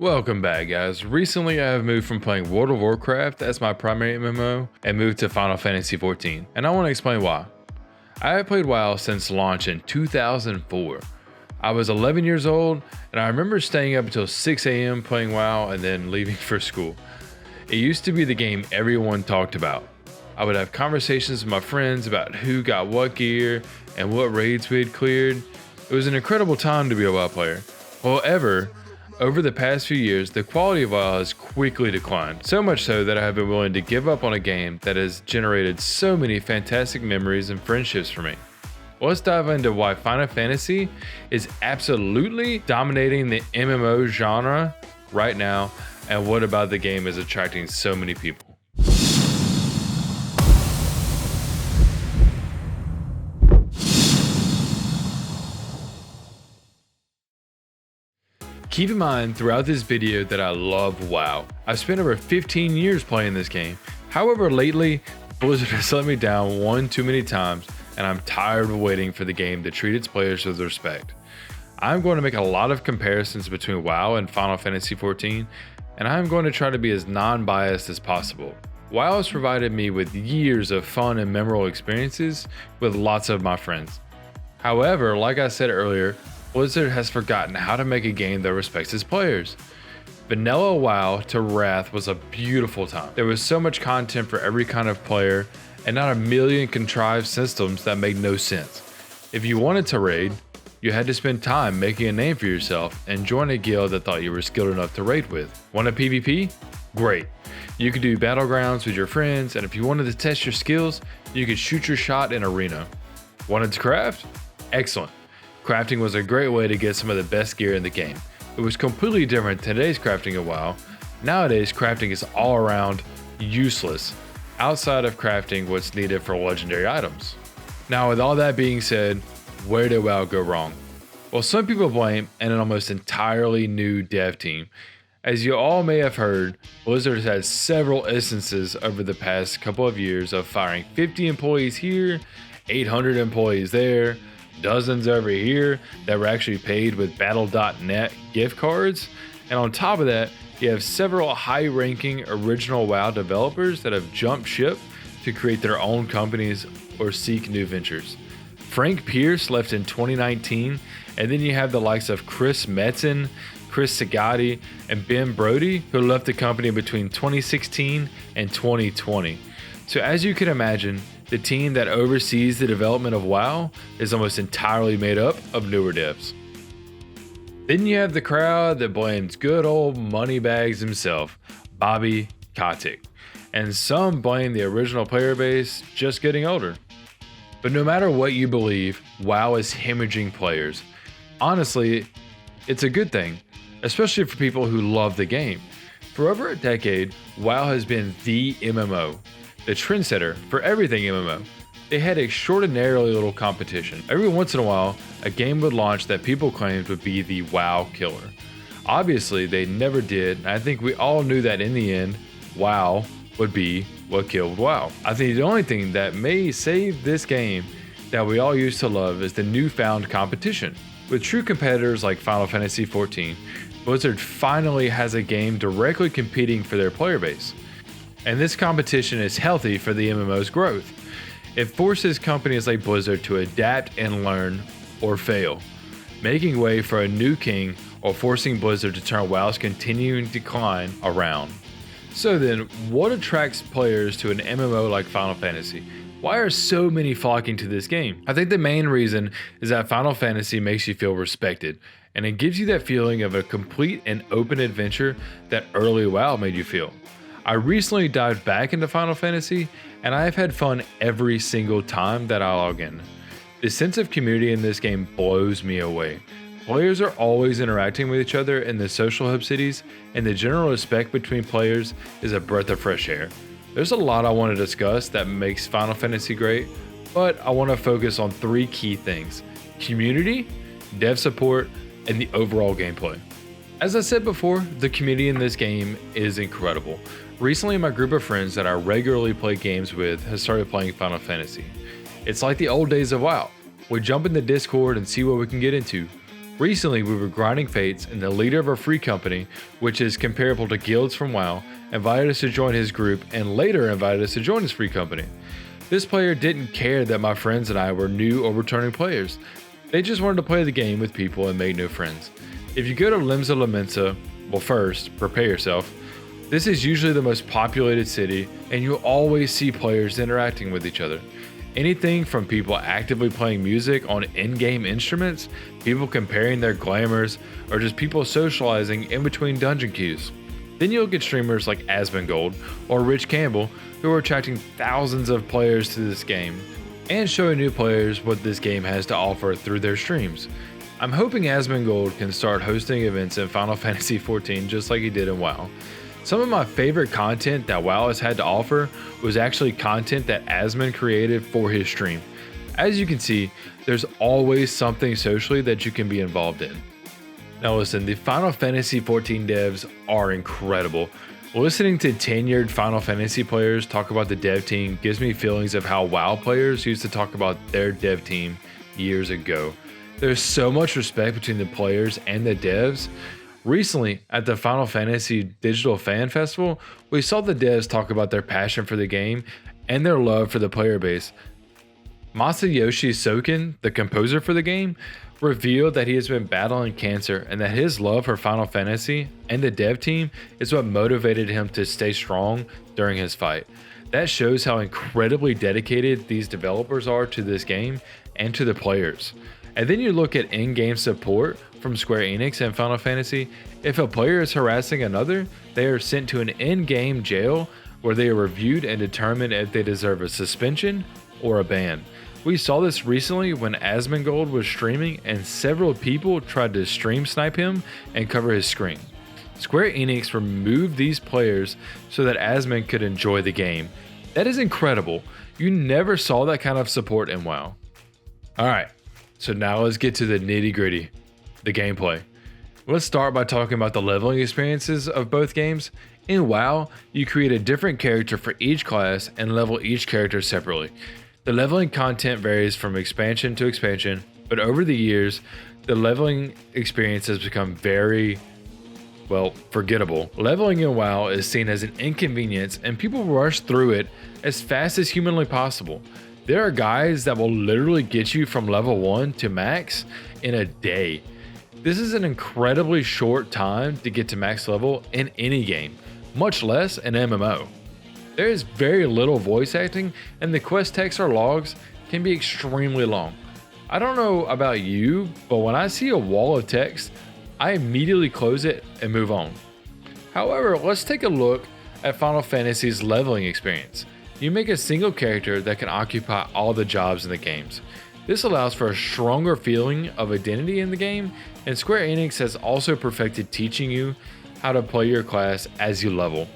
Welcome back, guys. Recently, I have moved from playing World of Warcraft as my primary MMO and moved to Final Fantasy XIV, and I want to explain why. I have played WoW since launch in 2004. I was 11 years old, and I remember staying up until 6 a.m. playing WoW and then leaving for school. It used to be the game everyone talked about. I would have conversations with my friends about who got what gear and what raids we had cleared. It was an incredible time to be a WoW player. However, over the past few years, the quality of WoW has quickly declined, so much so that I have been willing to give up on a game that has generated so many fantastic memories and friendships for me. Let's dive into why Final Fantasy is absolutely dominating the MMO genre right now, and what about the game is attracting so many people. Keep in mind throughout this video that I love WoW. I've spent over 15 years playing this game. However, lately, Blizzard has let me down one too many times, and I'm tired of waiting for the game to treat its players with respect. I'm going to make a lot of comparisons between WoW and Final Fantasy XIV, and I'm going to try to be as non-biased as possible. WoW has provided me with years of fun and memorable experiences with lots of my friends. However, like I said earlier, Blizzard has forgotten how to make a game that respects its players. Vanilla WoW to Wrath was a beautiful time. There was so much content for every kind of player and not a million contrived systems that made no sense. If you wanted to raid, you had to spend time making a name for yourself and join a guild that thought you were skilled enough to raid with. Want a PvP? Great. You could do battlegrounds with your friends, and if you wanted to test your skills, you could shoot your shot in arena. Wanted to craft? Excellent. Crafting was a great way to get some of the best gear in the game. It was completely different than today's crafting of WoW. Nowadays, crafting is all around useless, outside of crafting what's needed for legendary items. Now, with all that being said, where did WoW go wrong? Well, some people blame an almost entirely new dev team. As you all may have heard, Blizzard has had several instances over the past couple of years of firing 50 employees here, 800 employees there, dozens over here that were actually paid with Battle.net gift cards. And on top of that, you have several high-ranking original WoW developers that have jumped ship to create their own companies or seek new ventures. Frank Pierce left in 2019, and then you have the likes of Chris Metzen, Chris Sagatti, and Ben Brody, who left the company between 2016 and 2020. So as you can imagine, the team that oversees the development of WoW is almost entirely made up of newer devs. Then you have the crowd that blames good old Moneybags himself, Bobby Kotick, and some blame the original player base just getting older. But no matter what you believe, WoW is hemorrhaging players. Honestly, it's a good thing, especially for people who love the game. For over a decade, WoW has been the MMO, the trendsetter for everything MMO. They had extraordinarily little competition. Every once in a while, a game would launch that people claimed would be the WoW killer. Obviously, they never did, and I think we all knew that in the end, WoW would be what killed WoW. I think the only thing that may save this game that we all used to love is the newfound competition. With true competitors like Final Fantasy XIV, Blizzard finally has a game directly competing for their player base. And this competition is healthy for the MMO's growth. It forces companies like Blizzard to adapt and learn, or fail, making way for a new king or forcing Blizzard to turn WoW's continuing decline around. So then, what attracts players to an MMO like Final Fantasy? Why are so many flocking to this game? I think the main reason is that Final Fantasy makes you feel respected, and it gives you that feeling of a complete and open adventure that early WoW made you feel. I recently dived back into Final Fantasy, and I have had fun every single time that I log in. The sense of community in this game blows me away. Players are always interacting with each other in the social hub cities, and the general respect between players is a breath of fresh air. There's a lot I want to discuss that makes Final Fantasy great, but I want to focus on three key things: community, dev support, and the overall gameplay. As I said before, the community in this game is incredible. Recently, my group of friends that I regularly play games with has started playing Final Fantasy. It's like the old days of WoW. We jump in the Discord and see what we can get into. Recently, we were grinding fates, and the leader of our free company, which is comparable to guilds from WoW, invited us to join his group and later invited us to join his free company. This player didn't care that my friends and I were new or returning players. They just wanted to play the game with people and make new friends. If you go to Limsa Lominsa, well, first, prepare yourself. This is usually the most populated city, and you'll always see players interacting with each other. Anything from people actively playing music on in-game instruments, people comparing their glamours, or just people socializing in between dungeon queues. Then you'll get streamers like Asmongold or Rich Campbell who are attracting thousands of players to this game and showing new players what this game has to offer through their streams. I'm hoping Asmongold can start hosting events in Final Fantasy XIV just like he did in WoW. Some of my favorite content that WoW has had to offer was actually content that Asmon created for his stream. As you can see, there's always something socially that you can be involved in. Now listen, the Final Fantasy XIV devs are incredible. Listening to tenured Final Fantasy players talk about the dev team gives me feelings of how WoW players used to talk about their dev team years ago. There's so much respect between the players and the devs. Recently, at the Final Fantasy Digital Fan Festival, we saw the devs talk about their passion for the game and their love for the player base. Masayoshi Soken, the composer for the game, revealed that he has been battling cancer and that his love for Final Fantasy and the dev team is what motivated him to stay strong during his fight. That shows how incredibly dedicated these developers are to this game and to the players. And then you look at in-game support from Square Enix and Final Fantasy. If a player is harassing another, they are sent to an in-game jail where they are reviewed and determined if they deserve a suspension or a ban. We saw this recently when Asmongold was streaming and several people tried to stream snipe him and cover his screen. Square Enix removed these players so that Asmon could enjoy the game. That is incredible. You never saw that kind of support in WoW. Alright, so now let's get to the nitty gritty, the gameplay. Let's start by talking about the leveling experiences of both games. In WoW, you create a different character for each class and level each character separately. The leveling content varies from expansion to expansion, but over the years, the leveling experience has become very, forgettable. Leveling in WoW is seen as an inconvenience and people rush through it as fast as humanly possible. There are guys that will literally get you from level 1 to max in a day. This is an incredibly short time to get to max level in any game, much less an MMO. There is very little voice acting and the quest text or logs can be extremely long. I don't know about you, but when I see a wall of text, I immediately close it and move on. However, let's take a look at Final Fantasy's leveling experience. You make a single character that can occupy all the jobs in the games. This allows for a stronger feeling of identity in the game, and Square Enix has also perfected teaching you how to play your class as you level.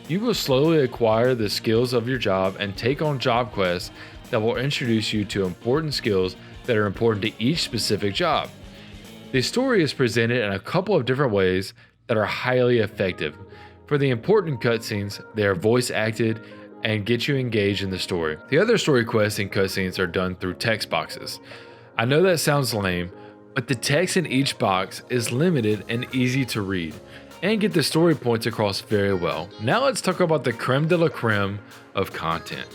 You will slowly acquire the skills of your job and take on job quests that will introduce you to important skills that are important to each specific job. The story is presented in a couple of different ways that are highly effective. For the important cutscenes, they are voice acted and get you engaged in the story. The other story quests and cutscenes are done through text boxes. I know that sounds lame, but the text in each box is limited and easy to read, and get the story points across very well. Now let's talk about the creme de la creme of content,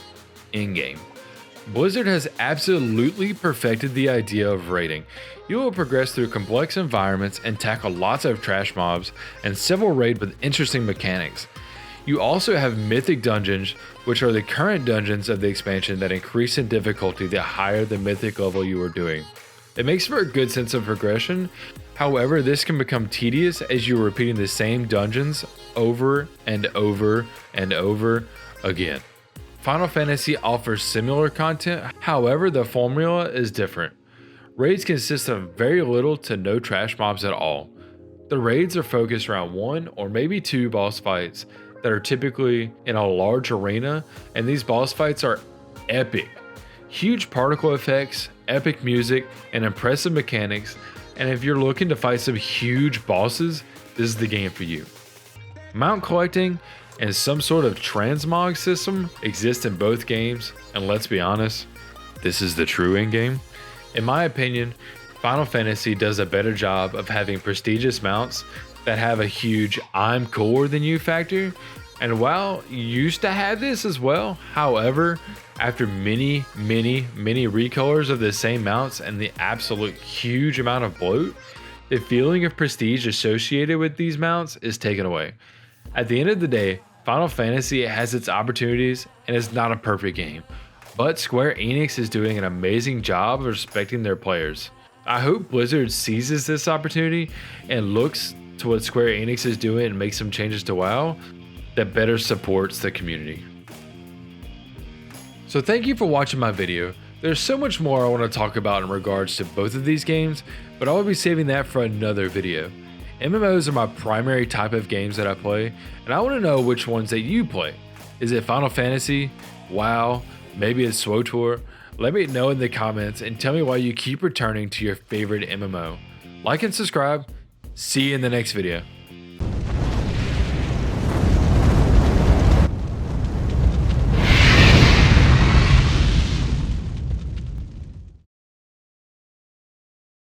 in-game. Blizzard has absolutely perfected the idea of raiding. You will progress through complex environments and tackle lots of trash mobs and several raids with interesting mechanics. You also have mythic dungeons, which are the current dungeons of the expansion that increase in difficulty the higher the mythic level you are doing. It makes for a good sense of progression. However, this can become tedious as you are repeating the same dungeons over and over and over again. Final Fantasy offers similar content, however the formula is different. Raids consist of very little to no trash mobs at all. The raids are focused around 1 or maybe 2 boss fights that are typically in a large arena, and these boss fights are epic. Huge particle effects, epic music, and impressive mechanics, and if you're looking to fight some huge bosses, this is the game for you. Mount collecting and some sort of transmog system exist in both games, and let's be honest, this is the true endgame. In my opinion, Final Fantasy does a better job of having prestigious mounts that have a huge I'm cooler than you factor. And WoW used to have this as well. However, after many recolors of the same mounts and the absolute huge amount of bloat, the feeling of prestige associated with these mounts is taken away. At the end of the day, Final Fantasy has its opportunities and is not a perfect game, but Square Enix is doing an amazing job of respecting their players. I hope Blizzard seizes this opportunity and looks to what Square Enix is doing and makes some changes to WoW that better supports the community. So thank you for watching my video. There's so much more I want to talk about in regards to both of these games, but I will be saving that for another video. MMOs are my primary type of games that I play, and I want to know which ones that you play. Is it Final Fantasy, WoW, maybe it's SWTOR? Let me know in the comments and tell me why you keep returning to your favorite MMO. Like and subscribe. See you in the next video.